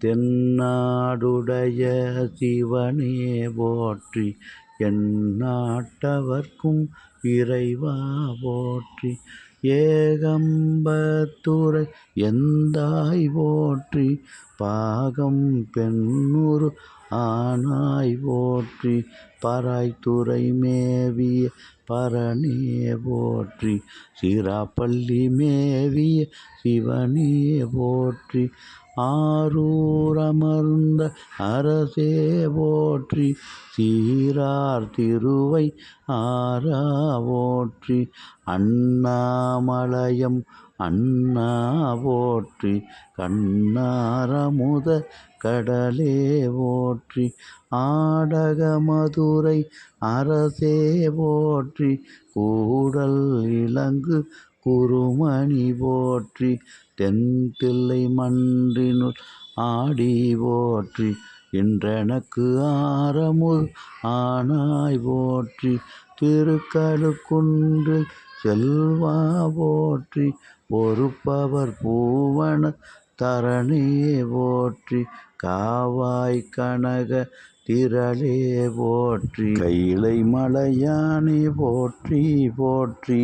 தென்னாடுடைய சிவனே போற்றி, எந்நாட்டவர்க்கும் இறைவா போற்றி. ஏகம்பத்துரை எந்தாய் போற்றி, பாகம் பெண்ணுரு ஆனாய் போற்றி. பராய்த்துறை மேவிய பரனே போற்றி, சிராப்பள்ளி மேவிய சிவனே போற்றி. ஆரூரமர்ந்த அரசே போற்றி, சீரார் திருவை ஆரா போற்றி. அண்ணாமலையம் அண்ணா போற்றி, கண்ணாரமுத கடலே போற்றி. ஆடக மதுரை அரசே போற்றி, கூடல் இலங்கு குருமணி போற்றி. தென்தில்லை மன்றினுள் ஆடி போற்றி, இன்றெனக்கு ஆரமுது ஆனாய் போற்றி. திருக்கழுக்குன்றில் செல்வா போற்றி, பொறுப்பவர் பூவன தரனே போற்றி. காவாய் கனக திரளே போற்றி, கைலை மலையானே போற்றி போற்றி.